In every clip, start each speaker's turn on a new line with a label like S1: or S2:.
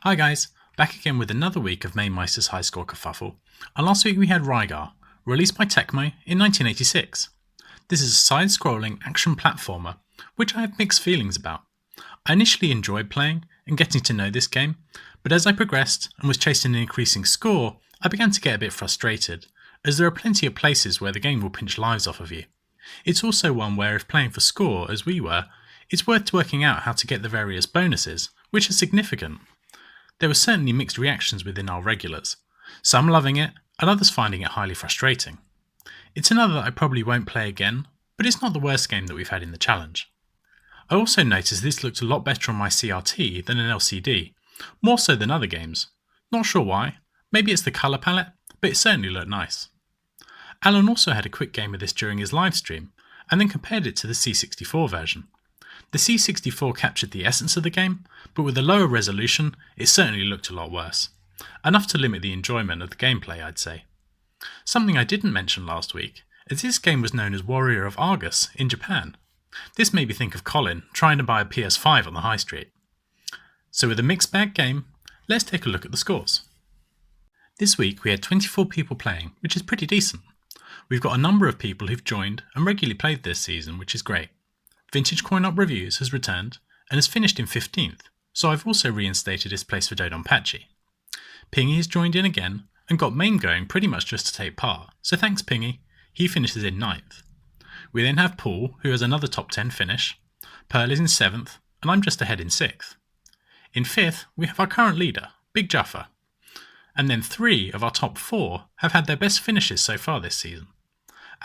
S1: Hi guys, back again with another week of Mamemeister's high score kerfuffle, and last week we had Rygar, released by Tecmo in 1986. This is a side-scrolling action platformer, which I have mixed feelings about. I initially enjoyed playing and getting to know this game, but as I progressed and was chasing an increasing score, I began to get a bit frustrated, as there are plenty of places where the game will pinch lives off of you. It's also one where if playing for score, as we were, it's worth working out how to get the various bonuses, which are significant. There were certainly mixed reactions within our regulars, some loving it and others finding it highly frustrating. It's another that I probably won't play again, but it's not the worst game that we've had in the challenge. I also noticed this looked a lot better on my CRT than an LCD, more so than other games. Not sure why, maybe it's the colour palette, but it certainly looked nice. Alan also had a quick game of this during his live stream, and then compared it to the C64 version. The C64 captured the essence of the game, but with a lower resolution, it certainly looked a lot worse. Enough to limit the enjoyment of the gameplay, I'd say. Something I didn't mention last week is this game was known as Warrior of Argus in Japan. This made me think of Colin trying to buy a PS5 on the high street. So with a mixed bag game, let's take a look at the scores. This week we had 24 people playing, which is pretty decent. We've got a number of people who've joined and regularly played this season, which is great. Vintage Coin Up Reviews has returned and has finished in 15th, so I've also reinstated his place for Dodonpachi. Pingy has joined in again and got main going pretty much just to take part, so thanks Pingy, he finishes in 9th. We then have Paul, who has another top 10 finish, Pearl is in 7th, and I'm just ahead in 6th. In 5th, we have our current leader, Big Juffer, and then 3 of our top 4 have had their best finishes so far this season.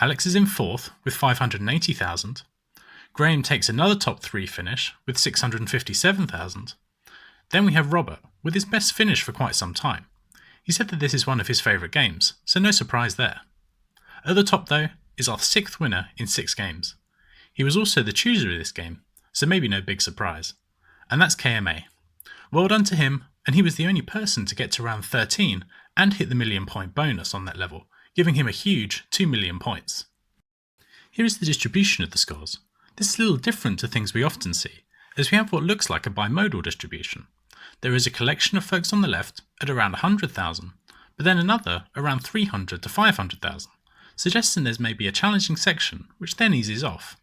S1: Alex is in 4th with 580,000, Graham takes another top 3 finish with 657,000. Then we have Robert with his best finish for quite some time. He said that this is one of his favourite games, so no surprise there. At the top though is our 6th winner in 6 games. He was also the chooser of this game, so maybe no big surprise. And that's KMA. Well done to him, and he was the only person to get to round 13 and hit the million point bonus on that level, giving him a huge 2 million points. Here is the distribution of the scores. This is a little different to things we often see, as we have what looks like a bimodal distribution. There is a collection of folks on the left at around 100,000, but then another around 300 to 500,000, suggesting there's maybe a challenging section which then eases off.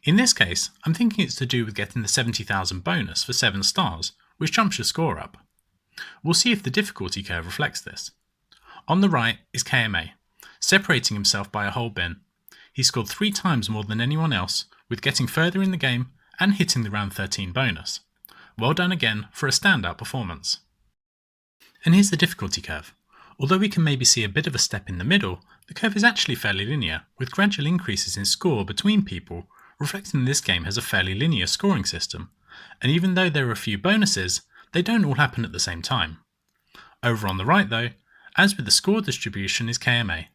S1: In this case, I'm thinking it's to do with getting the 70,000 bonus for 7 stars, which jumps your score up. We'll see if the difficulty curve reflects this. On the right is KMA, separating himself by a whole bin. He scored 3 times more than anyone else, with getting further in the game and hitting the round 13 bonus. Well done again for a standout performance. And here's the difficulty curve. Although we can maybe see a bit of a step in the middle, the curve is actually fairly linear, with gradual increases in score between people, reflecting this game has a fairly linear scoring system. And even though there are a few bonuses, they don't all happen at the same time. Over on the right though, as with the score distribution is KMA,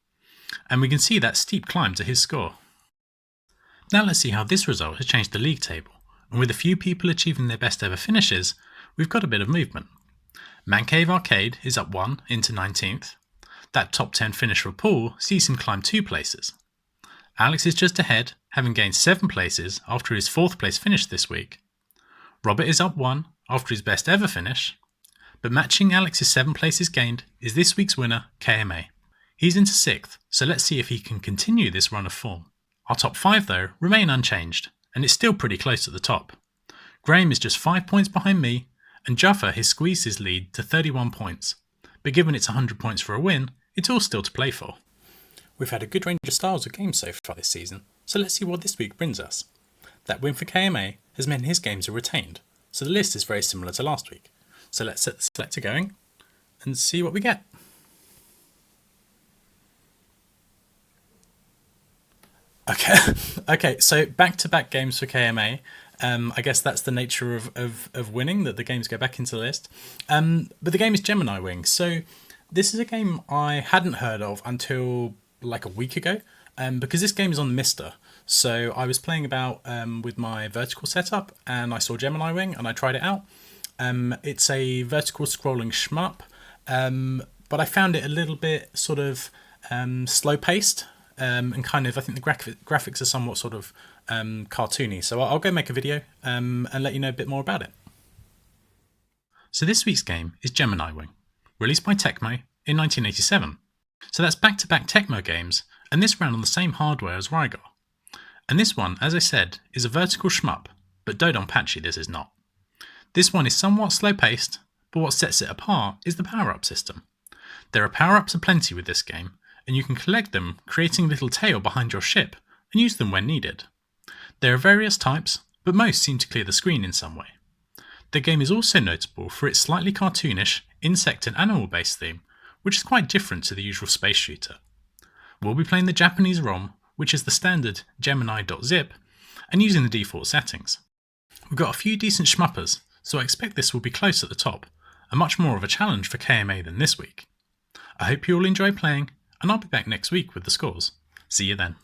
S1: and we can see that steep climb to his score. Now let's see how this result has changed the league table, and with a few people achieving their best ever finishes, we've got a bit of movement. Mancave Arcade is up 1 into 19th. That top 10 finish for Paul sees him climb 2 places. Alex is just ahead, having gained 7 places after his 4th place finish this week. Robert is up 1 after his best ever finish, but matching Alex's 7 places gained is this week's winner, KMA. He's into 6th, so let's see if he can continue this run of form. Our top 5 though remain unchanged, and it's still pretty close at the top. Graham is just 5 points behind me, and Juffa has squeezed his lead to 31 points, but given it's 100 points for a win, it's all still to play for. We've had a good range of styles of games so far this season, so let's see what this week brings us. That win for KMA has meant his games are retained, so the list is very similar to last week. So let's set the selector going and see what we get. Okay, so back-to-back games for KMA. I guess that's the nature of winning, that the games go back into the list. But the game is Gemini Wing. So this is a game I hadn't heard of until like a week ago, because this game is on Mister. So I was playing about with my vertical setup, and I saw Gemini Wing, and I tried it out. It's a vertical scrolling shmup, but I found it a little bit sort of slow-paced. And kind of, I think the graphics are somewhat sort of cartoony. So I'll go make a video and let you know a bit more about it. So this week's game is Gemini Wing, released by Tecmo in 1987. So that's back-to-back Tecmo games, and this ran on the same hardware as Rygar. And this one, as I said, is a vertical shmup, but Dodonpachi this is not. This one is somewhat slow-paced, but what sets it apart is the power-up system. There are power-ups aplenty with this game, and you can collect them, creating a little tail behind your ship, and use them when needed. There are various types, but most seem to clear the screen in some way. The game is also notable for its slightly cartoonish, insect and animal-based theme, which is quite different to the usual space shooter. We'll be playing the Japanese ROM, which is the standard gemini.zip, and using the default settings. We've got a few decent shmuppers, so I expect this will be close at the top, and much more of a challenge for KMA than this week. I hope you all enjoy playing, and I'll be back next week with the scores. See you then.